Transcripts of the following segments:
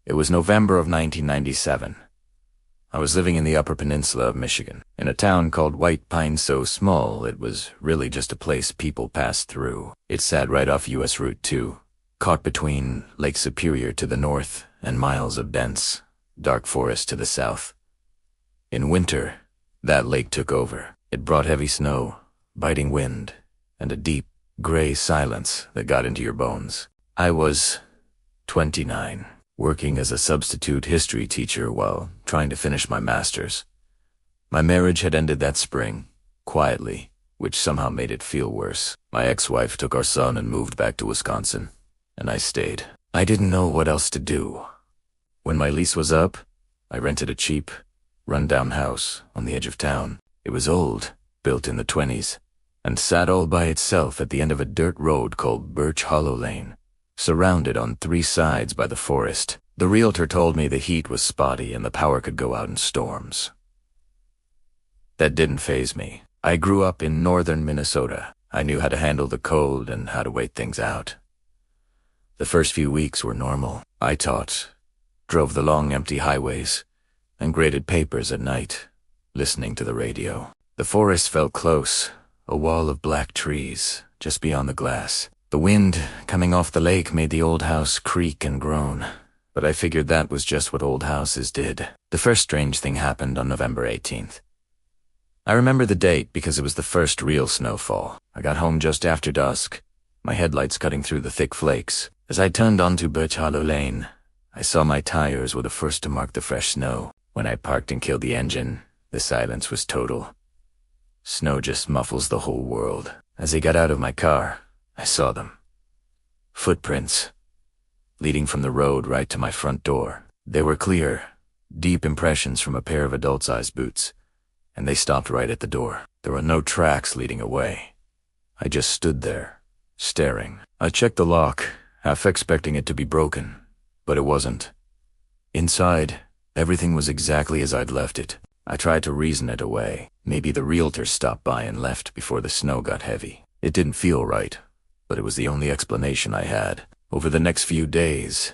It was November of 1997. I was living in the Upper Peninsula of Michigan, in a town called White Pine, so small it was really just a place people passed through. It sat right off US Route 2, caught between Lake Superior to the north and miles of dense, dark forest to the south. In winter, that lake took over. It brought heavy snow, biting wind, and a deep, gray silence that got into your bones. I was 29. Working as a substitute history teacher while trying to finish my master's. My marriage had ended that spring, quietly, which somehow made it feel worse. My ex-wife took our son and moved back to Wisconsin, and I stayed. I didn't know what else to do. When my lease was up, I rented a cheap, run-down house on the edge of town. It was old, built in the 20s, and sat all by itself at the end of a dirt road called Birch Hollow Lane, surrounded on 3 sides by the forest. The realtor told me the heat was spotty and the power could go out in storms. That didn't faze me. I grew up in northern Minnesota. I knew how to handle the cold and how to wait things out. The first few weeks were normal. I taught, drove the long empty highways, and graded papers at night, listening to the radio. The forest felt close, a wall of black trees just beyond the glass. The wind coming off the lake made the old house creak and groan, but I figured that was just what old houses did. The first strange thing happened on November 18th. I remember the date because it was the first real snowfall. I got home just after dusk, my headlights cutting through the thick flakes. As I turned onto Birch Hollow Lane, I saw my tires were the first to mark the fresh snow. When I parked and killed the engine, the silence was total. Snow just muffles the whole world. As I got out of my car, I saw them. Footprints, leading from the road right to my front door. They were clear, deep impressions from a pair of adult-sized boots, and they stopped right at the door. There were no tracks leading away. I just stood there, staring. I checked the lock, half expecting it to be broken, but it wasn't. Inside, everything was exactly as I'd left it. I tried to reason it away. Maybe the realtor stopped by and left before the snow got heavy. It didn't feel right, but it was the only explanation I had. Over the next few days,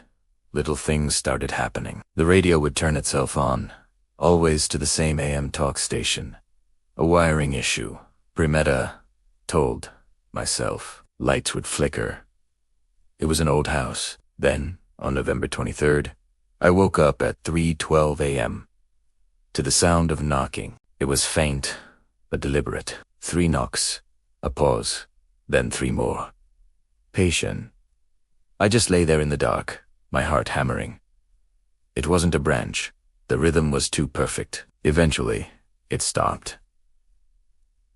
little things started happening. The radio would turn itself on, always to the same AM talk station. A wiring issue. Primetta told myself. Lights would flicker. It was an old house. Then, on November 23rd, I woke up at 3:12 a.m. to the sound of knocking. It was faint, but deliberate. 3 knocks, a pause, then 3 more. Patient. I just lay there in the dark, my heart hammering. It wasn't a branch. The rhythm was too perfect. Eventually, it stopped.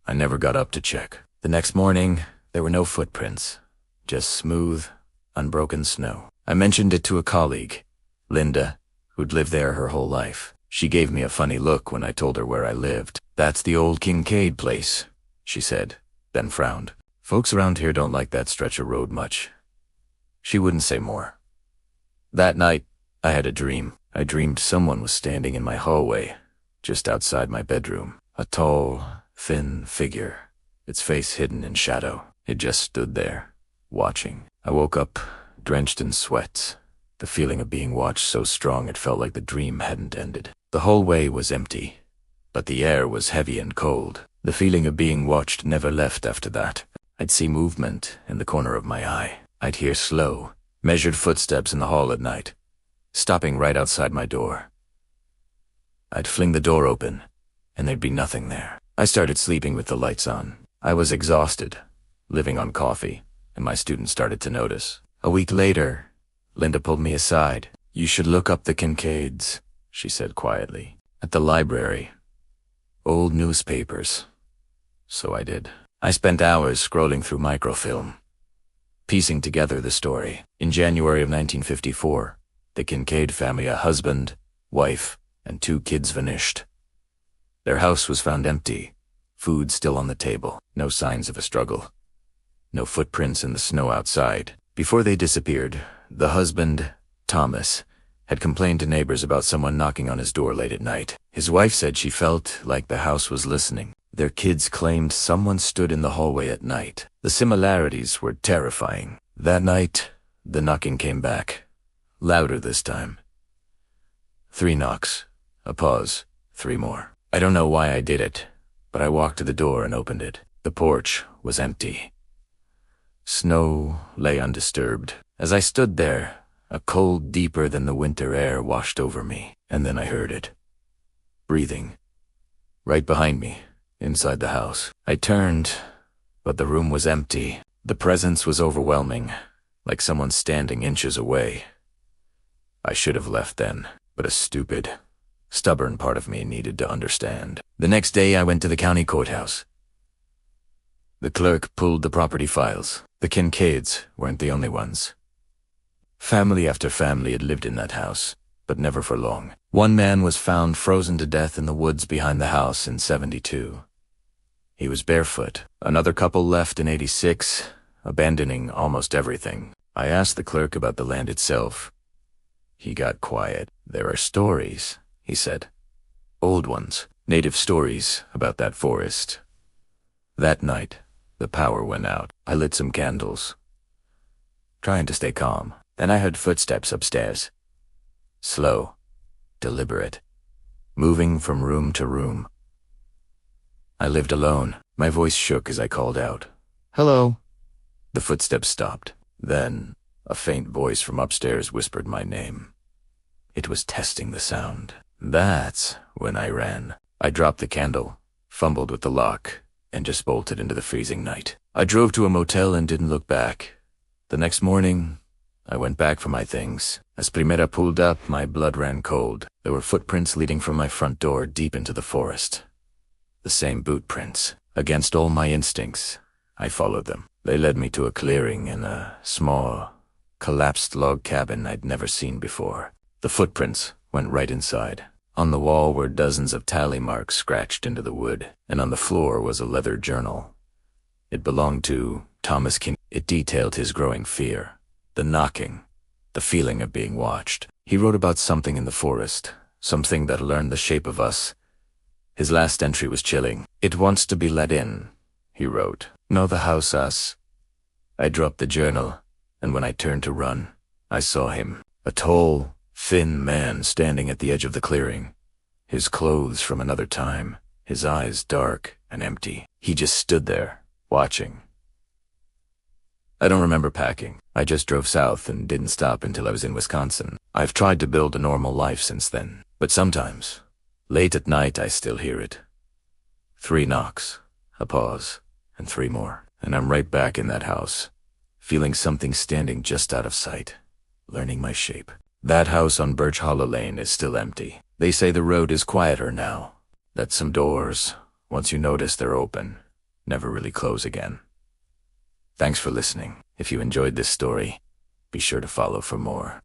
I never got up to check. The next morning, there were no footprints, just smooth, unbroken snow. I mentioned it to a colleague, Linda, who'd lived there her whole life. She gave me a funny look when I told her where I lived. "That's the old Kincaid place," she said, then frowned. "Folks around here don't like that stretch of road much." She wouldn't say more. That night, I had a dream. I dreamed someone was standing in my hallway, just outside my bedroom. A tall, thin figure, its face hidden in shadow. It just stood there, watching. I woke up, drenched in sweat, the feeling of being watched so strong it felt like the dream hadn't ended. The hallway was empty, but the air was heavy and cold. The feeling of being watched never left after that. I'd see movement in the corner of my eye. I'd hear slow, measured footsteps in the hall at night, stopping right outside my door. I'd fling the door open, and there'd be nothing there. I started sleeping with the lights on. I was exhausted, living on coffee, and my students started to notice. A week later, Linda pulled me aside. "You should look up the Kincaids," she said quietly. "At the library. Old newspapers." So I did. I spent hours scrolling through microfilm, piecing together the story. In January of 1954, the Kincaid family, a husband, wife, and 2 kids vanished. Their house was found empty, food still on the table, no signs of a struggle, no footprints in the snow outside. Before they disappeared, the husband, Thomas, had complained to neighbors about someone knocking on his door late at night. His wife said she felt like the house was listening. Their kids claimed someone stood in the hallway at night. The similarities were terrifying. That night, the knocking came back, louder this time, 3 knocks. A pause. 3 more. I don't know why I did it, but I walked to the door and opened it. The porch was empty. Snow lay undisturbed. As I stood there, a cold deeper than the winter air washed over me, and then I heard it. Breathing. Right behind me, inside the house. I turned, but the room was empty. The presence was overwhelming, like someone standing inches away. I should have left then, but a stupid, stubborn part of me needed to understand. The next day I went to the county courthouse. The clerk pulled the property files. The Kincaids weren't the only ones. Family after family had lived in that house, but never for long. One man was found frozen to death in the woods behind the house in 72. He was barefoot. Another couple left in 86, abandoning almost everything. I asked the clerk about the land itself. He got quiet. There are stories, he said. Old ones, native stories about that forest. That night, the power went out. I lit some candles, trying to stay calm. Then I heard footsteps upstairs. Slow, deliberate, moving from room to room. I lived alone. My voice shook as I called out, "Hello." The footsteps stopped. Then, a faint voice from upstairs whispered my name. It was testing the sound. That's when I ran. I dropped the candle, fumbled with the lock, and just bolted into the freezing night. I drove to a motel and didn't look back. The next morning, I went back for my things. As Primera pulled up, my blood ran cold. There were footprints leading from my front door deep into the forest. The same boot prints. Against all my instincts, I followed them. They led me to a clearing in a small, collapsed log cabin I'd never seen before. The footprints went right inside. On the wall were dozens of tally marks scratched into the wood, and on the floor was a leather journal. It belonged to Thomas Kincaid. It detailed his growing fear, the knocking, the feeling of being watched. He wrote about something in the forest, something that learned the shape of us. His last entry was chilling. "It wants to be let in," he wrote. "Know the house us." I dropped the journal, and when I turned to run, I saw him. A tall, thin man standing at the edge of the clearing. His clothes from another time, his eyes dark and empty. He just stood there, watching. I don't remember packing. I just drove south and didn't stop until I was in Wisconsin. I've tried to build a normal life since then, but sometimes, late at night, I still hear it. 3 knocks, a pause, and 3 more. And I'm right back in that house, feeling something standing just out of sight, learning my shape. That house on Birch Hollow Lane is still empty. They say the road is quieter now, that some doors, once you notice they're open, never really close again. Thanks for listening. If you enjoyed this story, be sure to follow for more.